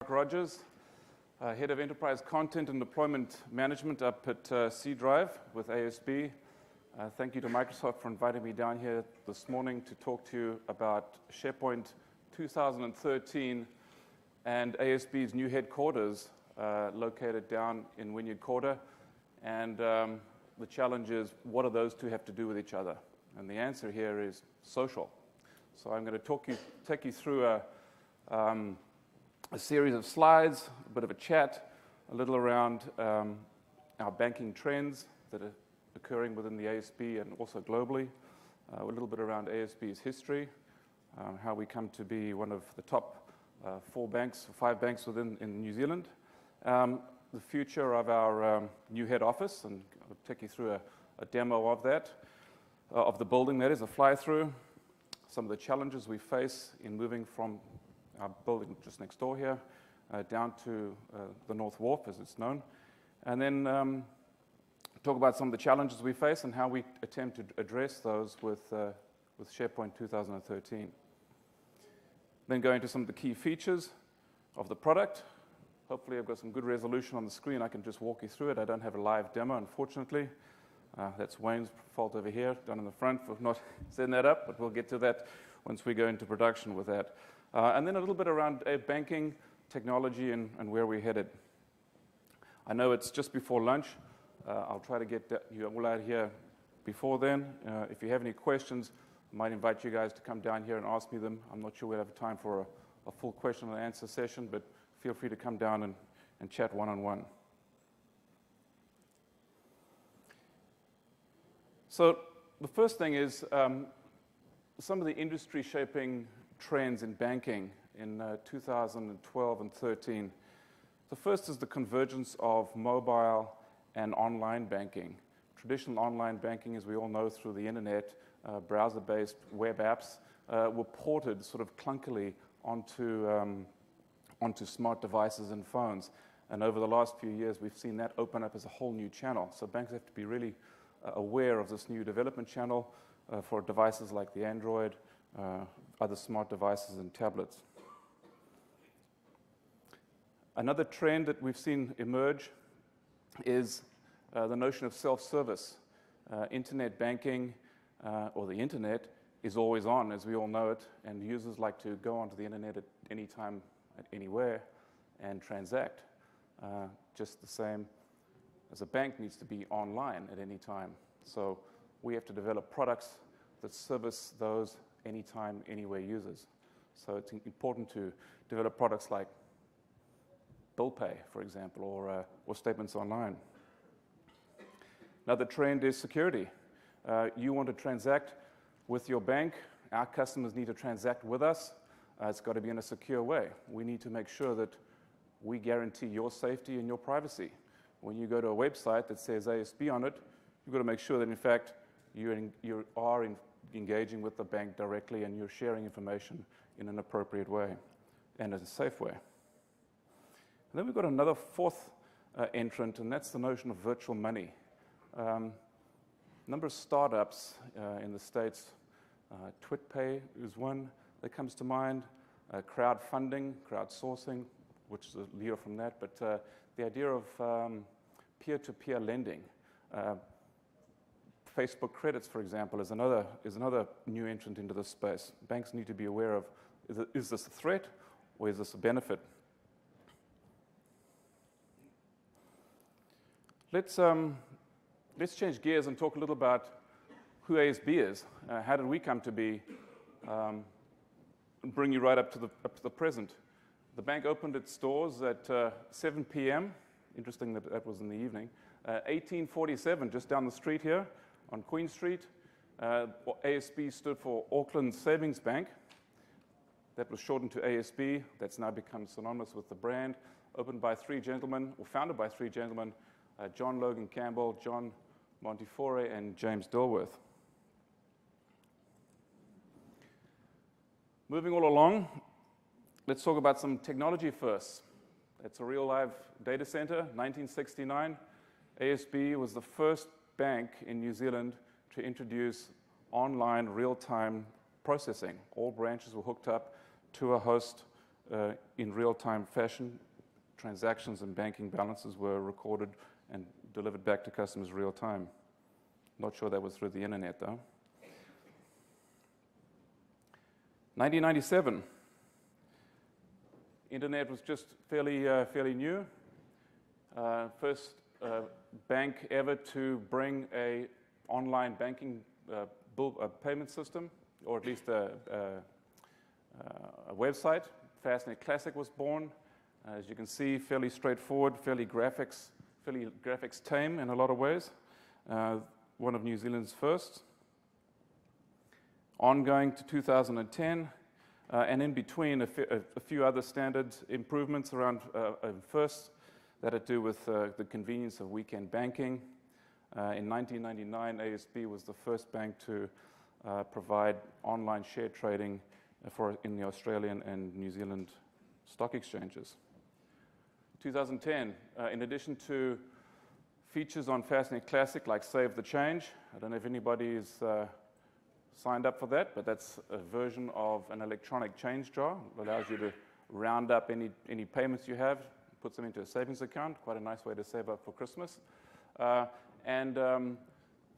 Rogers, Head of Enterprise Content and Deployment Management up at C Drive with ASB. Thank you to Microsoft for inviting me down here this morning to talk to you about SharePoint 2013 and ASB's new headquarters located down in Wynyard Quarter. And the challenge is, what do those two have to do with each other? And the answer here is social. So I'm going to take you through a series of slides, a bit of a chat, a little around our banking trends that are occurring within the ASB and also globally, a little bit around ASB's history, how we come to be one of the top 5 banks within in New Zealand, the future of our new head office, and I'll take you through a demo of that, of the building, that is, a fly-through, some of the challenges we face in moving from our building just next door here down to the North Wharf, as it's known, and then talk about some of the challenges we face and how we attempt to address those with SharePoint 2013. Then go into some of the key features of the product. Hopefully I've got some good resolution on the screen. I can just walk you through it. I don't have a live demo, unfortunately. That's Wayne's fault over here, down in the front, for not setting that up, but we'll get to that once we go into production with that. And then a little bit around banking, technology, and where we're headed. I know it's just before lunch. I'll try to get you all out here before then. If you have any questions, I might invite you guys to come down here and ask me them. I'm not sure we'll have time for a full question and answer session, but feel free to come down and chat one-on-one. So the first thing is some of the industry-shaping trends in banking in 2012 and 13. The first is the convergence of mobile and online banking. Traditional online banking, as we all know, through the internet, browser-based web apps, were ported sort of clunkily onto smart devices and phones. And over the last few years, we've seen that open up as a whole new channel. So banks have to be really aware of this new development channel for devices like the Android, other smart devices and tablets. Another trend that we've seen emerge is the notion of self-service. Internet banking, or the internet, is always on, as we all know it, and users like to go onto the internet at any time, anywhere, and transact. Just the same as a bank needs to be online at any time. So we have to develop products that service those anytime, anywhere users. So it's important to develop products like bill pay, for example, or statements online. Another trend is security. You want to transact with your bank. Our customers need to transact with us. It's got to be in a secure way. We need to make sure that we guarantee your safety and your privacy. When you go to a website that says ASB on it, you've got to make sure that, in fact, you are engaging with the bank directly and you're sharing information in an appropriate way and in a safe way. And then we've got another fourth entrant, and that's the notion of virtual money. A number of startups in the States, TwitPay is one that comes to mind, crowdfunding, crowdsourcing, which is a leader from that, but the idea of peer-to-peer lending. Facebook credits, for example, is another new entrant into this space. Banks need to be aware of, is this a threat or is this a benefit? Let's change gears and talk a little about who ASB is. How did we come to be, and bring you right up to the present. The bank opened its doors at 7 p.m. Interesting that that was in the evening. 1847, just down the street here on Queen Street. ASB stood for Auckland Savings Bank. That was shortened to ASB. That's now become synonymous with the brand. Opened by 3 gentlemen, or founded by 3 gentlemen, John Logan Campbell, John Montefiore, and James Dilworth. Moving all along, let's talk about some technology first. It's a real live data center, 1969. ASB was the first bank in New Zealand to introduce online real-time processing. All branches were hooked up to a host in real-time fashion. Transactions and banking balances were recorded and delivered back to customers real-time. Not sure that was through the internet, though. 1997. Internet was just fairly new. First bank ever to bring a online banking payment system, or at least a website. Fastnet Classic was born. As you can see, fairly straightforward, fairly graphics tame in a lot of ways. One of New Zealand's first. Ongoing to 2010, and in between a few other standard improvements around first that had to do with the convenience of weekend banking. In 1999, ASB was the first bank to provide online share trading in the Australian and New Zealand stock exchanges. 2010, in addition to features on Fastnet Classic like Save the Change, I don't know if anybody's signed up for that, but that's a version of an electronic change jar. It allows you to round up any payments you have, puts them into a savings account. Quite a nice way to save up for Christmas. And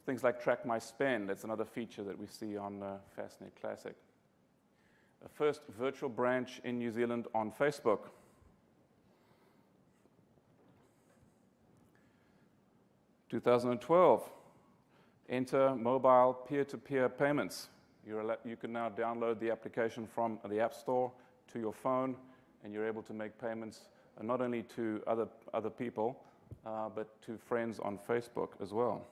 things like Track My Spend, that's another feature that we see on Fastnet Classic. The first virtual branch in New Zealand on Facebook. In 2012, enter mobile peer-to-peer payments. You can now download the application from the App Store to your phone, and you're able to make payments not only to other people, but to friends on Facebook as well.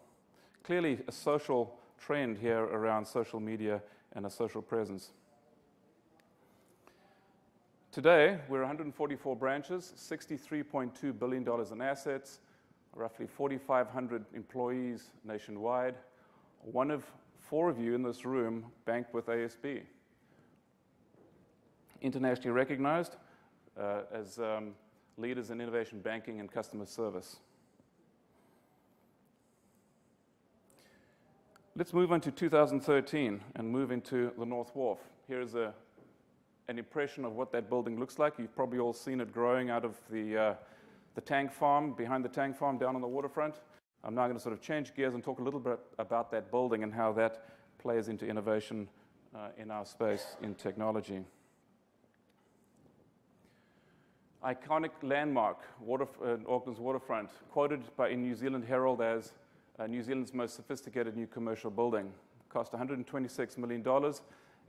Clearly a social trend here around social media and a social presence. Today, we're 144 branches, $63.2 billion in assets, roughly 4,500 employees nationwide. One of 4 of you in this room bank with ASB. Internationally recognized as leaders in innovation banking and customer service. Let's move on to 2013 and move into the North Wharf. Here's an impression of what that building looks like. You've probably all seen it growing out of the tank farm, behind the tank farm down on the waterfront. I'm now going to sort of change gears and talk a little bit about that building and how that plays into innovation in our space in technology. Iconic landmark, Auckland's waterfront, quoted in New Zealand Herald as New Zealand's most sophisticated new commercial building. Cost $126 million.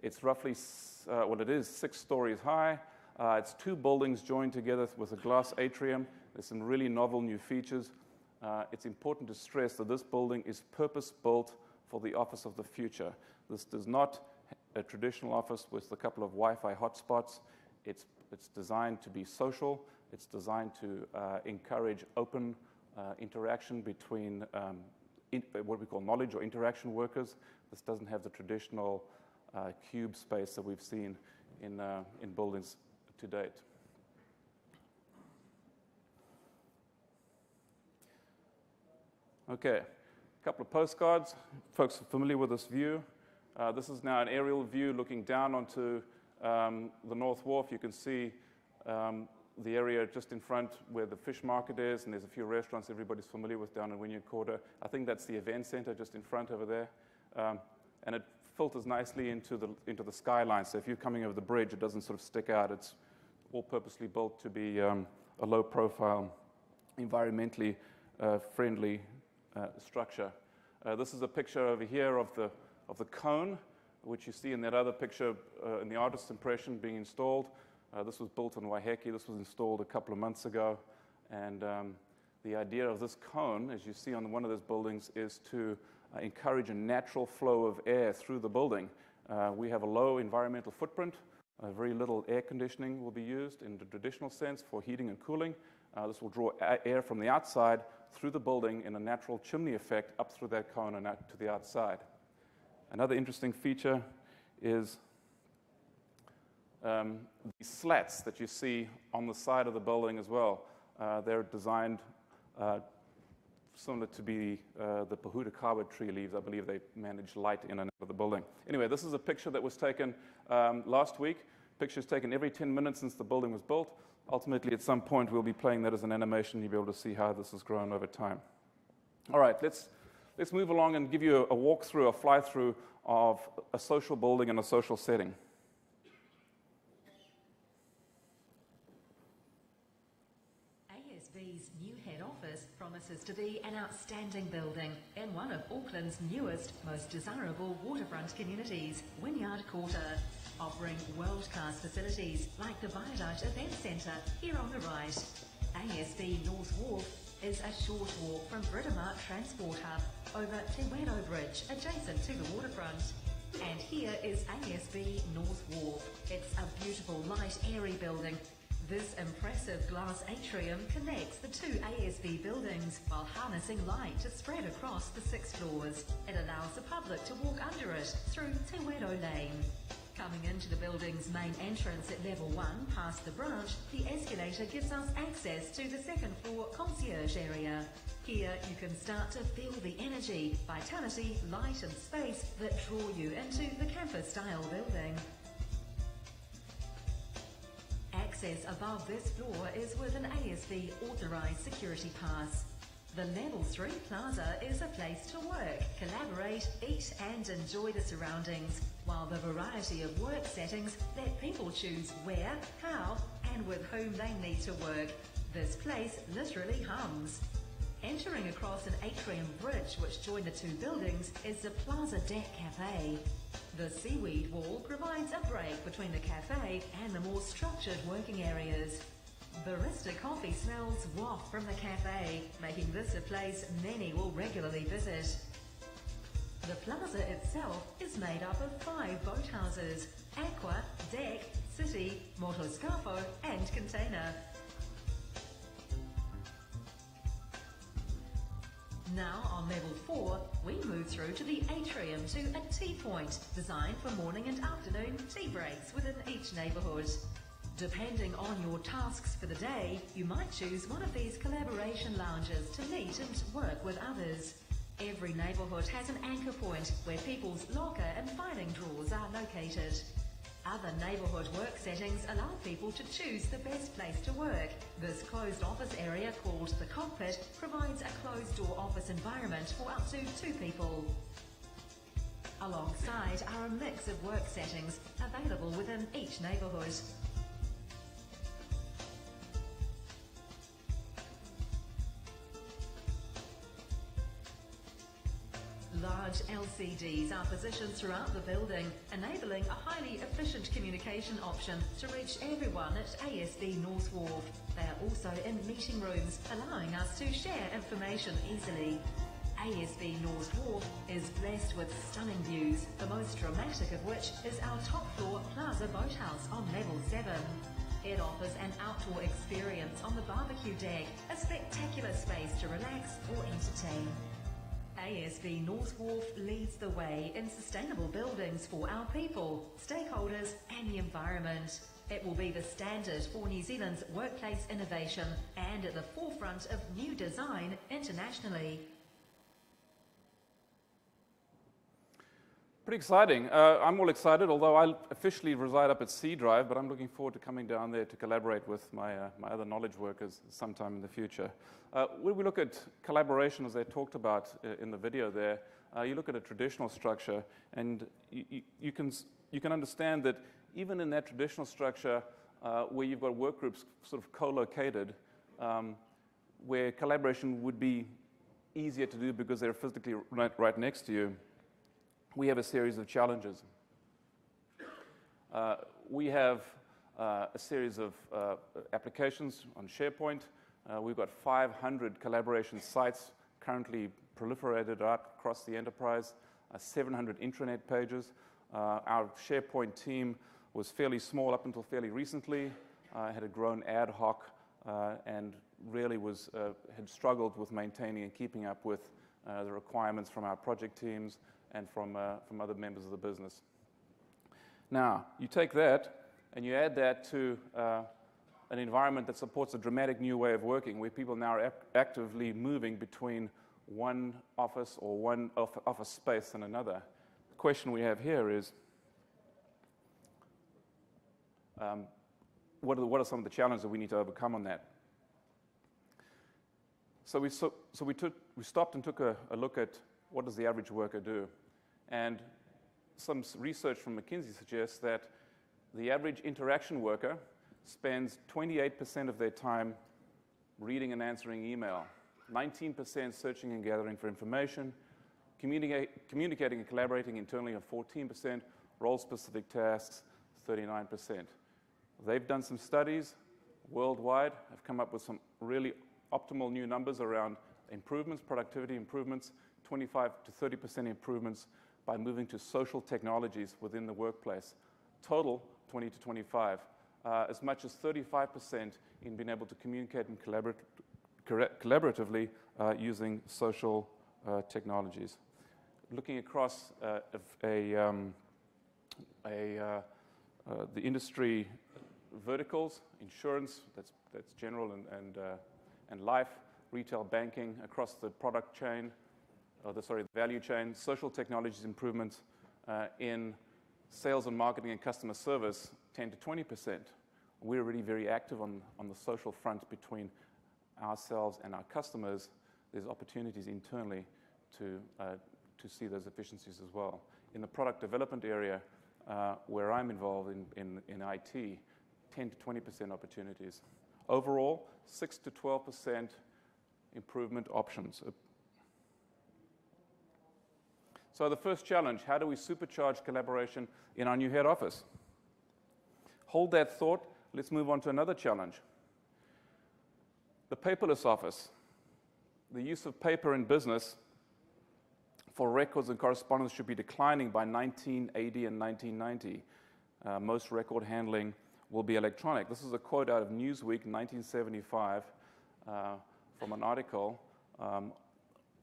It's roughly, it is 6 stories high. It's 2 buildings joined together with a glass atrium. There's some really novel new features. It's important to stress that this building is purpose-built for the office of the future. This is not a traditional office with a couple of Wi-Fi hotspots. It's designed to be social. It's designed to encourage open interaction between what we call knowledge or interaction workers. This doesn't have the traditional cube space that we've seen in buildings to date. Okay, a couple of postcards. Folks are familiar with this view. This is now an aerial view looking down onto the North Wharf. You can see the area just in front where the fish market is, and there's a few restaurants everybody's familiar with down in Wynyard Quarter. I think that's the event center just in front over there. And it filters nicely into the skyline. So if you're coming over the bridge, it doesn't sort of stick out. It's all purposely built to be a low-profile, environmentally friendly structure. This is a picture over here of the cone, which you see in that other picture in the artist's impression being installed. This was built in Waiheke. This was installed a couple of months ago. And the idea of this cone, as you see on one of those buildings, is to encourage a natural flow of air through the building. We have a low environmental footprint. Very little air conditioning will be used in the traditional sense for heating and cooling. This will draw air from the outside through the building in a natural chimney effect up through that cone and out to the outside. Another interesting feature is these slats that you see on the side of the building as well. They're designed similar to be the Pohutukawa tree leaves. I believe they manage light in and out of the building. Anyway, this is a picture that was taken last week pictures taken every 10 minutes since the building was built. Ultimately, at some point, we'll be playing that as an animation. You'll be able to see how this has grown over time. All right, let's move along and give you a walkthrough, a fly-through of a social building and a social setting. ASB's new head office promises to be an outstanding building in one of Auckland's newest, most desirable waterfront communities, Wynyard Quarter, offering world-class facilities like the Viaduct Event Centre here on the right. ASB North Wharf is a short walk from Britomart Transport Hub over Te Wero Bridge, adjacent to the waterfront. And here is ASB North Wharf. It's a beautiful, light, airy building. This impressive glass atrium connects the two ASB buildings while harnessing light to spread across the 6 floors. It allows the public to walk under it through Te Wero Lane. Coming into the building's main entrance at level 1 past the branch, the escalator gives us access to the 2nd floor concierge area. Here you can start to feel the energy, vitality, light and space that draw you into the campus-style building. Access above this floor is with an ASB authorised security pass. The Level 3 Plaza is a place to work, collaborate, eat and enjoy the surroundings, while the variety of work settings let people choose where, how and with whom they need to work. This place literally hums. Entering across an atrium bridge which join the two buildings is the Plaza Deck Cafe. The seaweed wall provides a break between the cafe and the more structured working areas. Barista coffee smells waft from the cafe, making this a place many will regularly visit. The plaza itself is made up of 5 boathouses: Aqua, Deck, City, Motoscafo and Container. Now on level 4, we move through to the atrium to a tea point, designed for morning and afternoon tea breaks within each neighbourhood. Depending on your tasks for the day, you might choose one of these collaboration lounges to meet and work with others. Every neighbourhood has an anchor point where people's locker and filing drawers are located. Other neighbourhood work settings allow people to choose the best place to work. This closed office area, called the cockpit, provides a closed-door office environment for up to 2 people. Alongside are a mix of work settings available within each neighbourhood. Large LCDs are positioned throughout the building, enabling a highly efficient communication option to reach everyone at ASB North Wharf. They are also in meeting rooms, allowing us to share information easily. ASB North Wharf is blessed with stunning views, the most dramatic of which is our top floor Plaza Boathouse on level 7. It offers an outdoor experience on the barbecue deck, a spectacular space to relax or entertain. ASB North Wharf leads the way in sustainable buildings for our people, stakeholders and the environment. It will be the standard for New Zealand's workplace innovation and at the forefront of new design internationally. Pretty exciting. I'm all excited, although I officially reside up at C Drive, but I'm looking forward to coming down there to collaborate with my other knowledge workers sometime in the future. When we look at collaboration, as they talked about in the video there, you look at a traditional structure, and you can understand that even in that traditional structure, where you've got work groups sort of co-located, where collaboration would be easier to do because they're physically right next to you, we have a series of challenges. We have a series of applications on SharePoint. We've got 500 collaboration sites currently proliferated out across the enterprise, 700 intranet pages. Our SharePoint team was fairly small up until fairly recently, had grown ad hoc, and really had struggled with maintaining and keeping up with the requirements from our project teams and from other members of the business. Now, you take that and you add that to an environment that supports a dramatic new way of working, where people now are actively moving between one office or one office space and another. The question we have here is, what are some of the challenges that we need to overcome on that? So we stopped and took a look at what does the average worker do. And some research from McKinsey suggests that the average interaction worker spends 28% of their time reading and answering email, 19% searching and gathering for information, communicating and collaborating internally of 14%, role-specific tasks, 39%. They've done some studies worldwide, have come up with some really optimal new numbers around improvements, productivity improvements, 25 to 30% improvements by moving to social technologies within the workplace. Total, 20 to 25. As much as 35% in being able to communicate and collaboratively using social technologies. Looking across the industry verticals, insurance, that's general and life, retail banking, across the product chain, the value chain, social technologies improvements in sales and marketing and customer service, 10 to 20%. We're already very active on the social front between ourselves and our customers. There's opportunities internally to see those efficiencies as well. In the product development area, where I'm involved in IT, 10 to 20% opportunities. Overall, 6 to 12% improvement options. So the first challenge, how do we supercharge collaboration in our new head office? Hold that thought. Let's move on to another challenge. The paperless office. The use of paper in business for records and correspondence should be declining by 1980 and 1990. Most record handling will be electronic. This is a quote out of Newsweek, 1975, from an article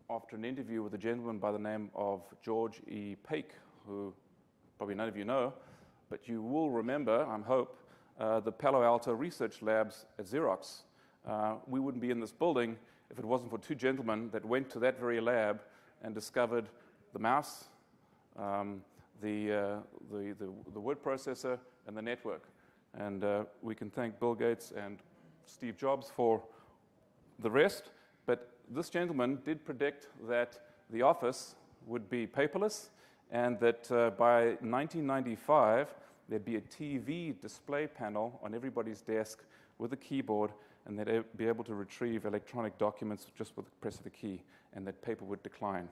after an interview with a gentleman by the name of George E. Paik, who probably none of you know, but you will remember, I hope, the Palo Alto Research Labs at Xerox. We wouldn't be in this building if it wasn't for two gentlemen that went to that very lab and discovered the mouse, the word processor, and the network. And we can thank Bill Gates and Steve Jobs for the rest. But this gentleman did predict that the office would be paperless and that by 1995, there'd be a TV display panel on everybody's desk with a keyboard, and they'd be able to retrieve electronic documents just with the press of a key, and that paper would decline.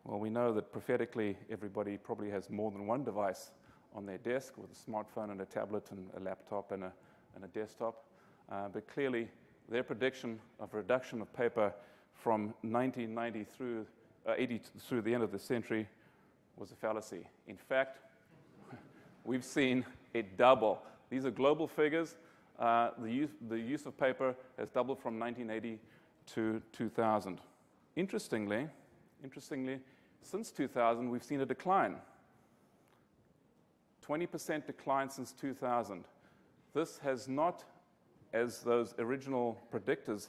Well, we know that prophetically, everybody probably has more than one device on their desk with a smartphone and a tablet and a laptop and a desktop. But clearly, their prediction of reduction of paper from 1990 through 80 through the end of the century was a fallacy. In fact, we've seen it double. These are global figures. The use of paper has doubled from 1980 to 2000. Interestingly, since 2000, we've seen a decline. 20% decline since 2000. This has not, as those original predictors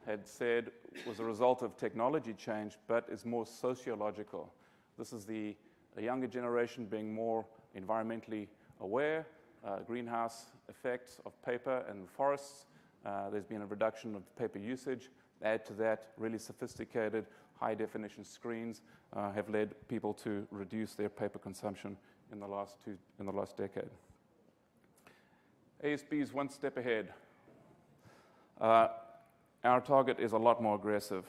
had said, was a result of technology change, but is more sociological. This is a younger generation being more environmentally aware, greenhouse effects of paper and forests. There's been a reduction of paper usage. Add to that, really sophisticated, high-definition screens have led people to reduce their paper consumption in the last decade. ASB is one step ahead. Our target is a lot more aggressive.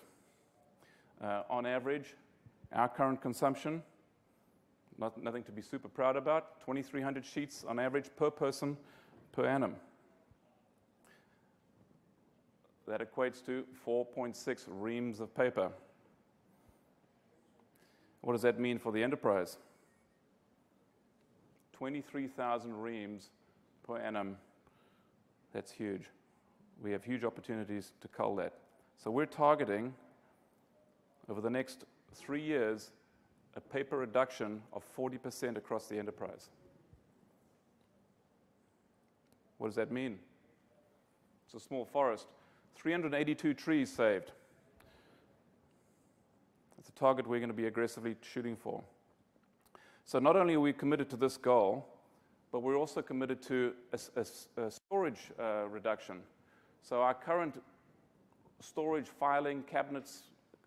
On average, our current consumption, nothing to be super proud about, 2,300 sheets on average per person per annum. That equates to 4.6 reams of paper. What does that mean for the enterprise? 23,000 reams per annum. That's huge. We have huge opportunities to cull that. So we're targeting, over the next 3 years, a paper reduction of 40% across the enterprise. What does that mean? It's a small forest. 382 trees saved. That's a target we're going to be aggressively shooting for. So not only are we committed to this goal, but we're also committed to a storage reduction. So our current storage, filing, cabinets,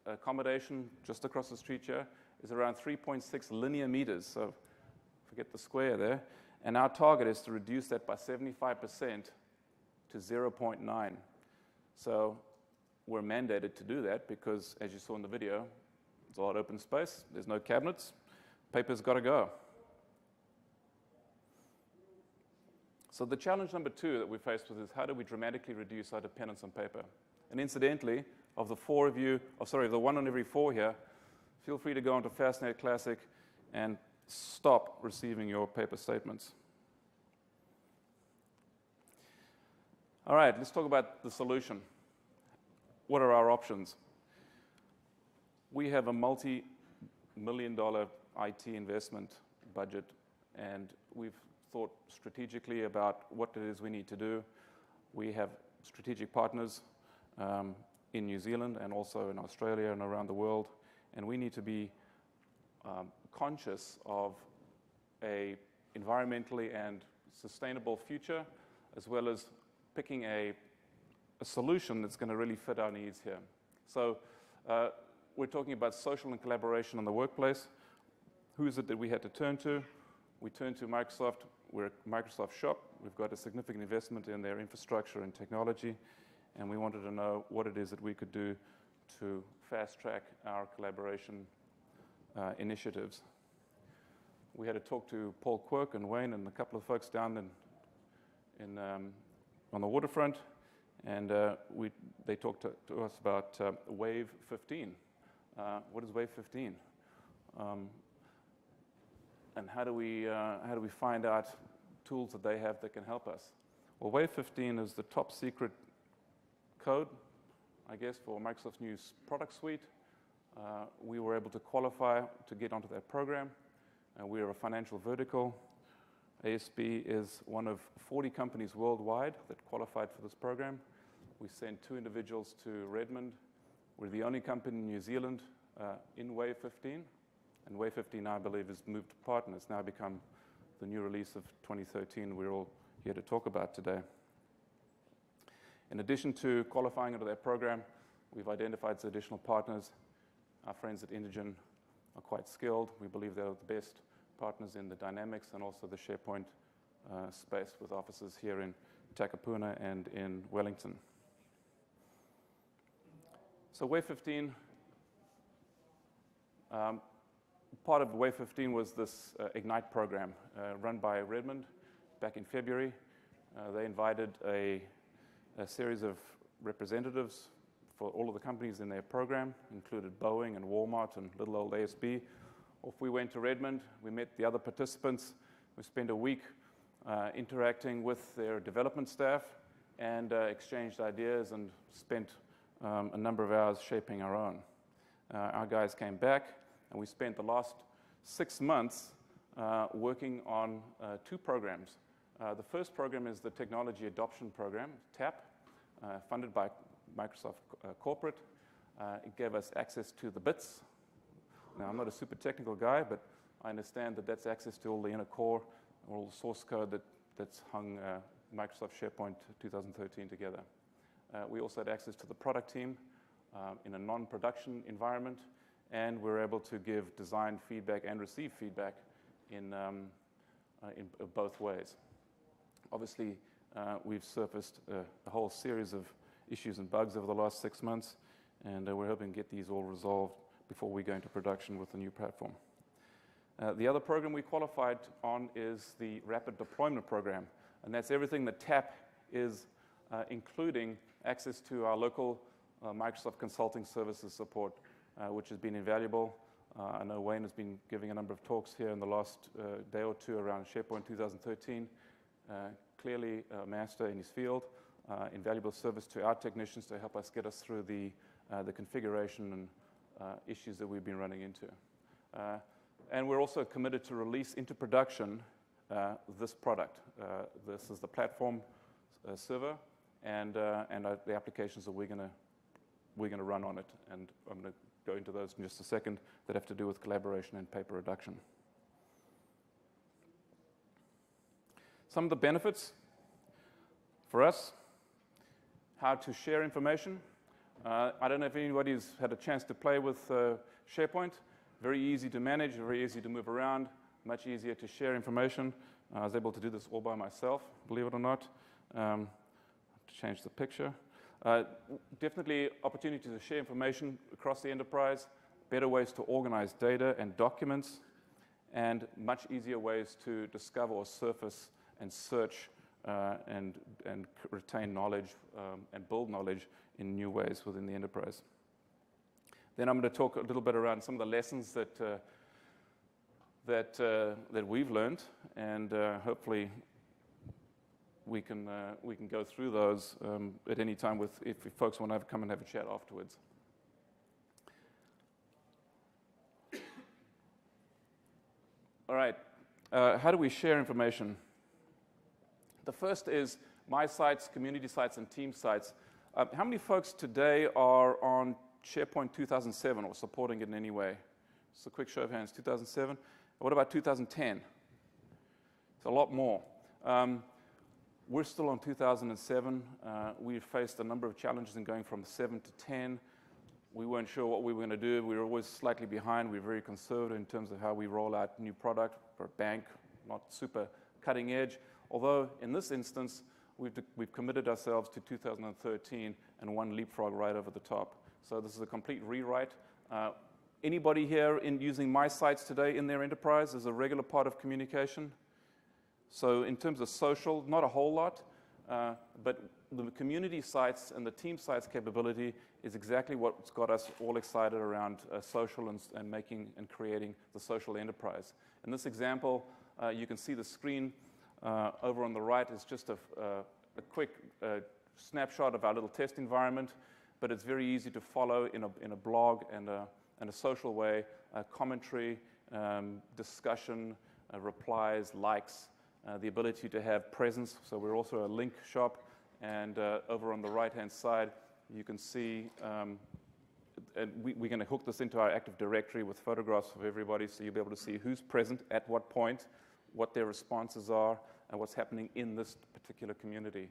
accommodation just across the street here is around 3.6 linear meters, so forget the square there. And our target is to reduce that by 75% to 0.9. So we're mandated to do that because, as you saw in the video, it's a lot of open space, there's no cabinets, paper's got to go. So the challenge number 2 that we're faced with is how do we dramatically reduce our dependence on paper? And incidentally, of the 4 of you, the 1 on every 4 here, feel free to go onto Fastnet Classic and stop receiving your paper statements. All right, let's talk about the solution. What are our options? We have a multi-million-dollar IT investment budget, and we've thought strategically about what it is we need to do. We have strategic partners in New Zealand and also in Australia and around the world, and we need to be conscious of a environmentally and sustainable future, as well as picking a solution that's going to really fit our needs here. So we're talking about social and collaboration in the workplace. Who is it that we had to turn to? We turned to Microsoft. We're a Microsoft shop. We've got a significant investment in their infrastructure and technology, and we wanted to know what it is that we could do to fast-track our collaboration initiatives. We had to talk to Paul Quirk and Wayne and a couple of folks down on the waterfront, and they talked to us about Wave 15. What is Wave 15? And how do we find out tools that they have that can help us? Well, Wave 15 is the top secret code, I guess, for Microsoft's new product suite. We were able to qualify to get onto that program. We are a financial vertical. ASB is one of 40 companies worldwide that qualified for this program. We sent 2 individuals to Redmond. We're the only company in New Zealand in Wave 15. And Wave 15, I believe, has moved apart and it's now become the new release of 2013 we're all here to talk about today. In addition to qualifying into that program, we've identified some additional partners. Our friends at Indigen are quite skilled. We believe they're the best partners in the Dynamics and also the SharePoint space, with offices here in Takapuna and in Wellington. So Wave 15, part of Wave 15 was this Ignite program run by Redmond back in February. They invited a series of representatives for all of the companies in their program, included Boeing and Walmart and little old ASB. Off we went to Redmond. We met the other participants. We spent a week interacting with their development staff and exchanged ideas and spent a number of hours shaping our own. Our guys came back, and we spent the last 6 months working on 2 programs. The first program is the Technology Adoption Program, TAP, funded by Microsoft Corporate. It gave us access to the bits. Now, I'm not a super technical guy, but I understand that that's access to all the inner core, all the source code that's hung Microsoft SharePoint 2013 together. We also had access to the product team in a non-production environment, and we're able to give design feedback and receive feedback in both ways. Obviously, we've surfaced a whole series of issues and bugs over the last 6 months, and we're hoping to get these all resolved before we go into production with the new platform. The other program we qualified on is the Rapid Deployment Program, and that's everything that TAP is, including access to our local Microsoft Consulting Services support, which has been invaluable. I know Wayne has been giving a number of talks here in the last day or 2 around SharePoint 2013. Clearly a master in his field, invaluable service to our technicians to help us get us through the configuration and issues that we've been running into. And we're also committed to release into production this product. This is the platform server and the applications that we're going to run on it. And I'm going to go into those in just a second that have to do with collaboration and paper reduction. Some of the benefits for us, how to share information. I don't know if anybody's had a chance to play with SharePoint. Very easy to manage, very easy to move around, much easier to share information. I was able to do this all by myself, believe it or not. To change the picture. Definitely opportunity to share information across the enterprise, better ways to organize data and documents, and much easier ways to discover or surface and search and retain knowledge and build knowledge in new ways within the enterprise. Then I'm going to talk a little bit around some of the lessons that we've learned, and hopefully we can go through those at any time if folks want to come and have a chat afterwards. All right, how do we share information? The first is my sites, community sites, and team sites. How many folks today are on SharePoint 2007 or supporting it in any way? Just a quick show of hands, 2007. What about 2010? It's a lot more. We're still on 2007. We faced a number of challenges in going from 7 to 10. We weren't sure what we were going to do. We were always slightly behind. We were very conservative in terms of how we roll out new product for a bank, not super cutting edge. Although in this instance, we've committed ourselves to 2013 and one leapfrog right over the top. So this is a complete rewrite. Anybody here using my sites today in their enterprise as a regular part of communication? So in terms of social, not a whole lot, but the community sites and the team sites capability is exactly what's got us all excited around social and making and creating the social enterprise. In this example, you can see the screen over on the right is just a quick snapshot of our little test environment, but it's very easy to follow in a blog and a social way, commentary, discussion, replies, likes, the ability to have presence. So we're also a link shop, and over on the right-hand side, you can see, and we're going to hook this into our Active Directory with photographs of everybody, so you'll be able to see who's present at what point, what their responses are, and what's happening in this particular community.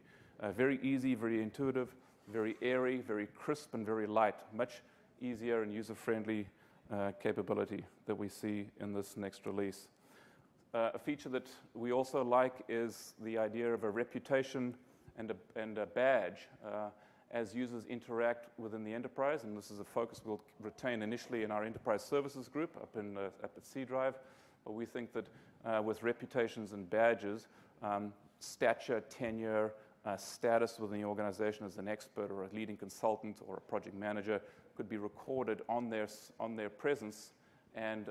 Very easy, very intuitive, very airy, very crisp, and very light. Much easier and user-friendly capability that we see in this next release. A feature that we also like is the idea of a reputation and a badge as users interact within the enterprise, and this is a focus we'll retain initially in our enterprise services group up at C Drive, but we think that with reputations and badges, stature, tenure, status within the organization as an expert or a leading consultant or a project manager could be recorded on their presence, and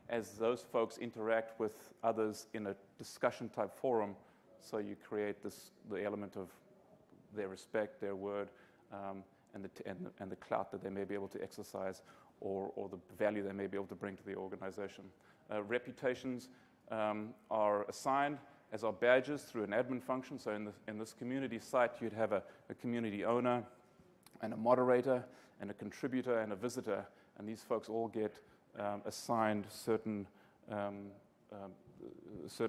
as those folks interact with others in a discussion type forum, so you create the element of their respect, their word, and the clout that they may be able to exercise or the value they may be able to bring to the organization. Reputations are assigned as our badges through an admin function. So in this community site, you'd have a community owner and a moderator and a contributor and a visitor, and these folks all get assigned certain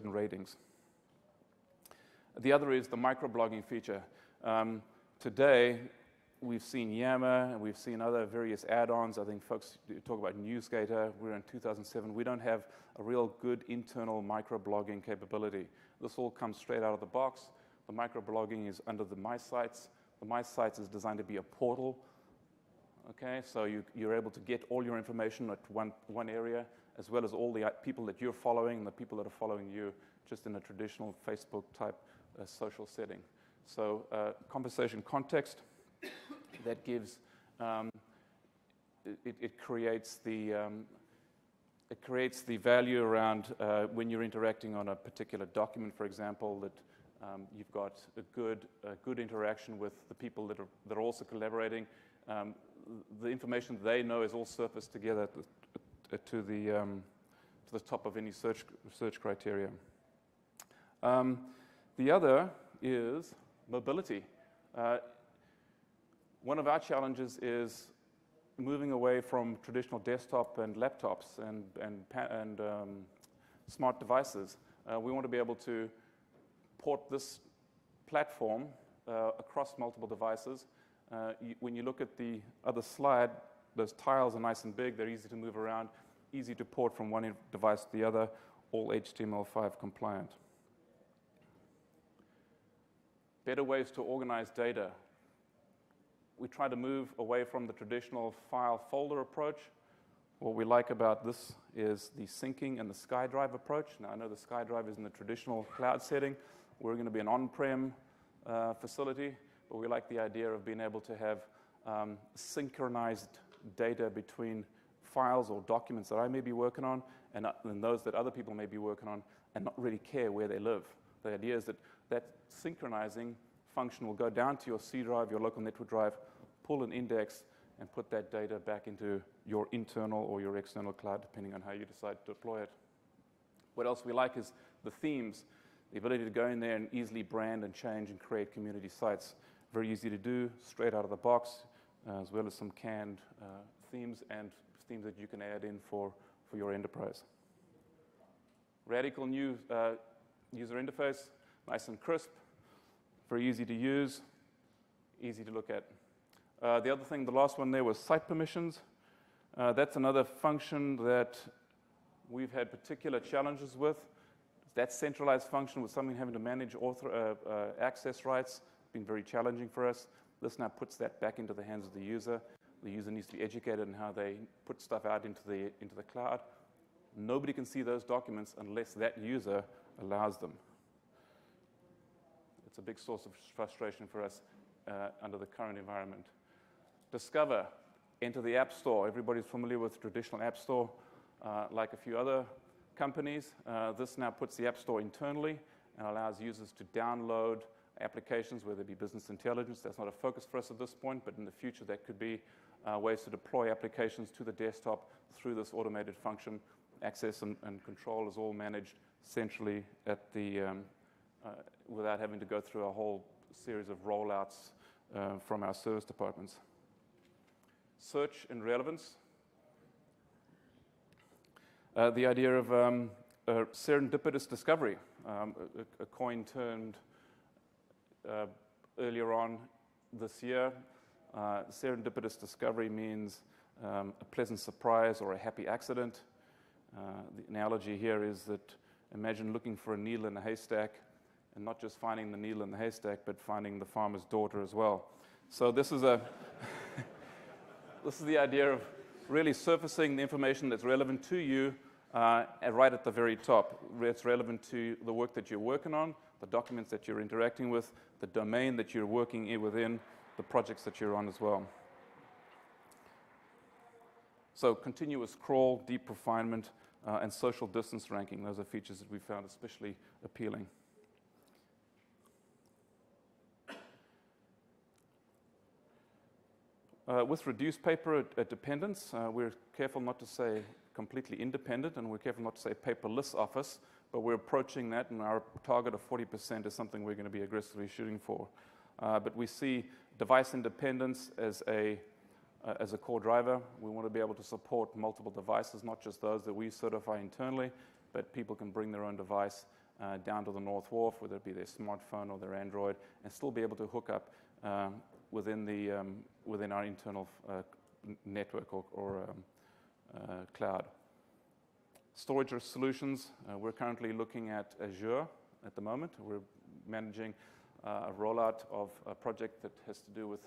ratings. The other is the microblogging feature. Today, we've seen Yammer, and we've seen other various add-ons. I think folks talk about NewsGator. We're in 2007. We don't have a real good internal microblogging capability. This all comes straight out of the box. The microblogging is under the My Sites. The My Sites is designed to be a portal. Okay, so you're able to get all your information at one area, as well as all the people that you're following and the people that are following you, just in a traditional Facebook-type social setting. So conversation context that gives it creates the value around when you're interacting on a particular document, for example, that you've got a good interaction with the people that are also collaborating. The information that they know is all surfaced together to the top of any search criteria. The other is mobility. One of our challenges is moving away from traditional desktop and laptops and smart devices. We want to be able to port this platform across multiple devices. When you look at the other slide, those tiles are nice and big. They're easy to move around, easy to port from one device to the other, all HTML5 compliant. Better ways to organize data. We try to move away from the traditional file folder approach. What we like about this is the syncing and the SkyDrive approach. Now, I know the SkyDrive is in the traditional cloud setting. We're going to be an on-prem facility, but we like the idea of being able to have synchronized data between files or documents that I may be working on and those that other people may be working on, and not really care where they live. The idea is that that synchronizing function will go down to your C drive, your local network drive, pull an index, and put that data back into your internal or your external cloud, depending on how you decide to deploy it. What else we like is the themes, the ability to go in there and easily brand and change and create community sites. Very easy to do, straight out of the box, as well as some canned themes and themes that you can add in for your enterprise. Radical new user interface, nice and crisp, very easy to use, easy to look at. The other thing, the last one there was site permissions. That's another function that we've had particular challenges with. That centralized function with something having to manage access rights, been very challenging for us. This now puts that back into the hands of the user. The user needs to be educated on how they put stuff out into the cloud. Nobody can see those documents unless that user allows them. It's a big source of frustration for us under the current environment. Discover, enter the App Store. Everybody's familiar with traditional App Store, like a few other companies. This now puts the App Store internally and allows users to download applications, whether it be business intelligence. That's not a focus for us at this point, but in the future that could be ways to deploy applications to the desktop through this automated function. Access and control is all managed centrally at the, without having to go through a whole series of rollouts from our service departments. Search and relevance. The idea of serendipitous discovery, a coin termed earlier on this year. Serendipitous discovery means a pleasant surprise or a happy accident. The analogy here is that imagine looking for a needle in a haystack and not just finding the needle in the haystack, but finding the farmer's daughter as well. So this is this is the idea of really surfacing the information that's relevant to you right at the very top. It's relevant to the work that you're working on, the documents that you're interacting with, the domain that you're working in within, the projects that you're on as well. So continuous crawl, deep refinement, and social distance ranking. Those are features that we found especially appealing. With reduced paper dependence, we're careful not to say completely independent, and we're careful not to say paperless office, but we're approaching that, and our target of 40% is something we're going to be aggressively shooting for. But we see device independence as a core driver. We want to be able to support multiple devices, not just those that we certify internally, but people can bring their own device down to the North Wharf, whether it be their smartphone or their Android, and still be able to hook up within our internal network or cloud. Storage solutions, we're currently looking at Azure at the moment. We're managing a rollout of a project that has to do with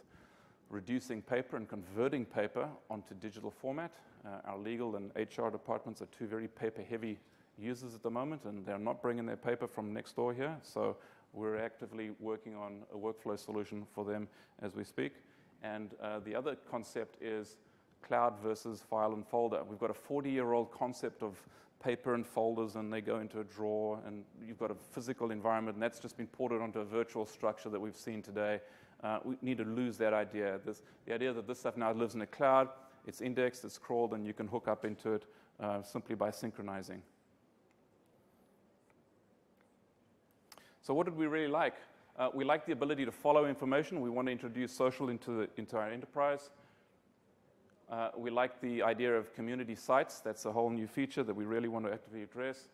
reducing paper and converting paper onto digital format. Our legal and HR departments are two very paper-heavy users at the moment, and they're not bringing their paper from next door here. So we're actively working on a workflow solution for them as we speak. And the other concept is cloud versus file and folder. We've got a 40-year-old concept of paper and folders, and they go into a drawer, and you've got a physical environment, and that's just been ported onto a virtual structure that we've seen today. We need to lose that idea. The idea that this stuff now lives in a cloud, it's indexed, it's crawled, and you can hook up into it simply by synchronizing. So what did we really like? We like the ability to follow information. We want to introduce social into our enterprise. We like the idea of community sites. That's a whole new feature that we really want to actively address.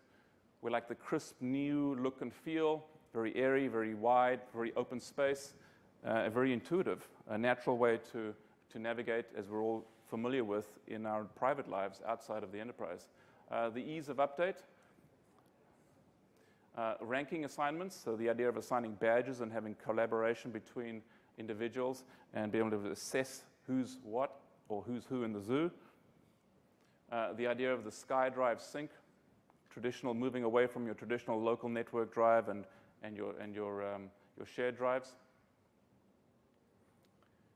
We like the crisp new look and feel, very airy, very wide, very open space, very intuitive, a natural way to navigate, as we're all familiar with in our private lives outside of the enterprise. The ease of update, ranking assignments, so the idea of assigning badges and having collaboration between individuals and being able to assess who's what or who's who in the zoo. The idea of the SkyDrive sync, moving away from your traditional local network drive and your shared drives.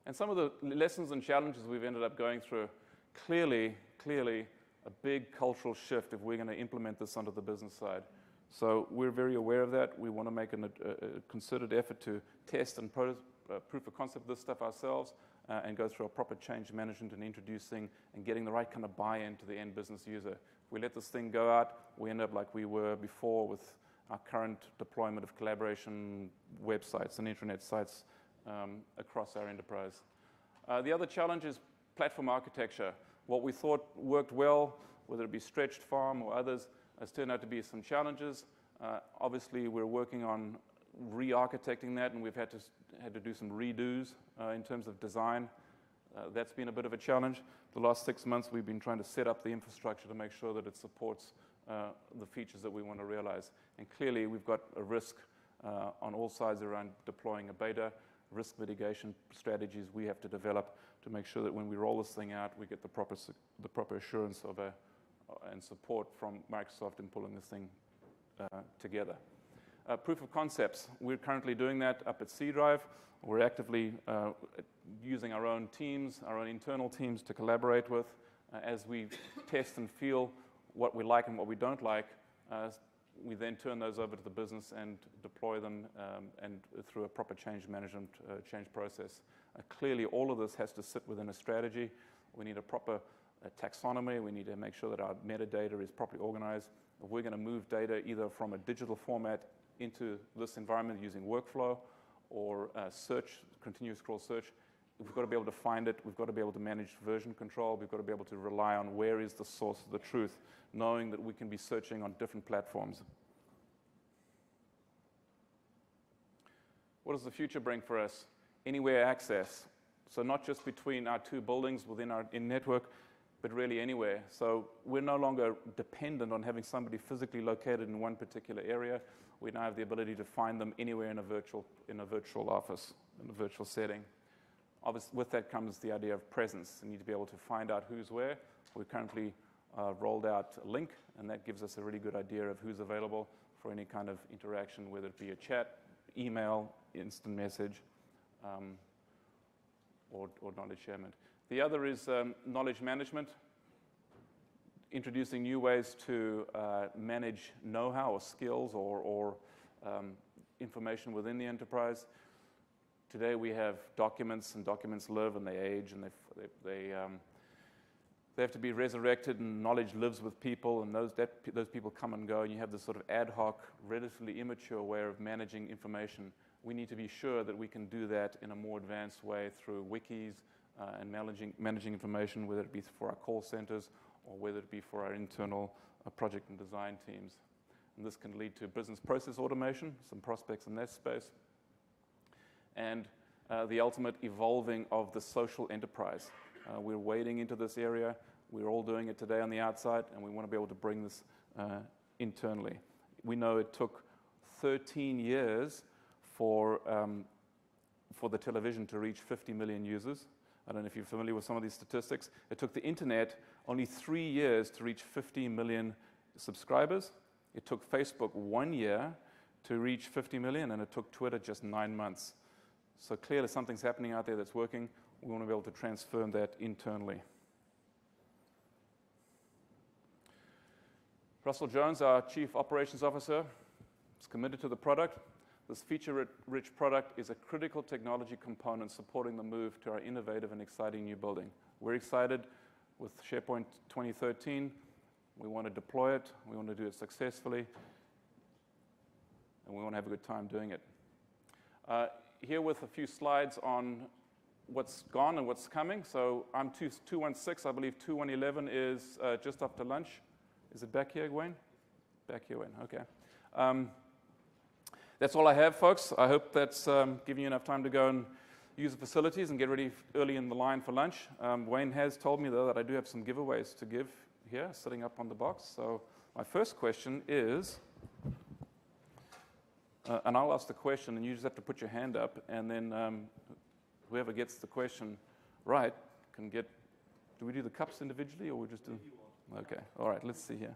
And some of the lessons and challenges we've ended up going through, clearly a big cultural shift if we're going to implement this onto the business side. So we're very aware of that. We want to make a concerted effort to test and proof of concept this stuff ourselves and go through a proper change management and introducing and getting the right kind of buy-in to the end business user. If we let this thing go out, we end up like we were before with our current deployment of collaboration websites and intranet sites across our enterprise. The other challenge is platform architecture. What we thought worked well, whether it be Stretched Farm or others, has turned out to be some challenges. Obviously, we're working on re-architecting that, and we've had to do some redos in terms of design. That's been a bit of a challenge. The last 6 months, we've been trying to set up the infrastructure to make sure that it supports the features that we want to realize. And clearly, we've got a risk on all sides around deploying a beta, risk mitigation strategies we have to develop to make sure that when we roll this thing out, we get the proper assurance of and support from Microsoft in pulling this thing together. Proof of concepts. We're currently doing that up at C Drive. We're actively using our own teams, our own internal teams to collaborate with. As we test and feel what we like and what we don't like, we then turn those over to the business and deploy them and through a proper change management change process. Clearly, all of this has to sit within a strategy. We need a proper taxonomy. We need to make sure that our metadata is properly organized. If we're going to move data either from a digital format into this environment using workflow or search, continuous scroll search, we've got to be able to find it. We've got to be able to manage version control. We've got to be able to rely on where is the source of the truth, knowing that we can be searching on different platforms. What does the future bring for us? Anywhere access. So not just between our two buildings within our network, but really anywhere. So we're no longer dependent on having somebody physically located in one particular area. We now have the ability to find them anywhere in a virtual office, in a virtual setting. Obviously, with that comes the idea of presence. You need to be able to find out who's where. We've currently rolled out a link, and that gives us a really good idea of who's available for any kind of interaction, whether it be a chat, email, instant message, or knowledge sharement. The other is knowledge management, introducing new ways to manage know-how or skills or information within the enterprise. Today we have documents, and documents live and they age, and they have to be resurrected, and knowledge lives with people, and those people come and go, and you have this sort of ad hoc, relatively immature way of managing information. We need to be sure that we can do that in a more advanced way through wikis and managing information, whether it be for our call centers or whether it be for our internal project and design teams. And this can lead to business process automation, some prospects in that space, and the ultimate evolving of the social enterprise. We're wading into this area. We're all doing it today on the outside, and we want to be able to bring this internally. We know it took 13 years for the television to reach 50 million users. I don't know if you're familiar with some of these statistics. It took the internet only 3 years to reach 50 million subscribers. It took Facebook 1 year to reach 50 million, and it took Twitter just 9 months. So clearly something's happening out there that's working. We want to be able to transform that internally. Russell Jones, our Chief Operations Officer, is committed to the product. This feature-rich product is a critical technology component supporting the move to our innovative and exciting new building. We're excited with SharePoint 2013. We want to deploy it. We want to do it successfully. And we want to have a good time doing it. Here with a few slides on what's gone and what's coming. So I'm 216. I believe 2111 is just after lunch. Is it back here, Wayne? Back here, Wayne. Okay. That's all I have, folks. I hope that's giving you enough time to go and use the facilities and get ready early in the line for lunch. Wayne has told me, though, that I do have some giveaways to give here, sitting up on the box. So my first question is, and I'll ask the question, and you just have to put your hand up, and then whoever gets the question right can get, do we do the cups individually, or we just do? Okay, all right, let's see here.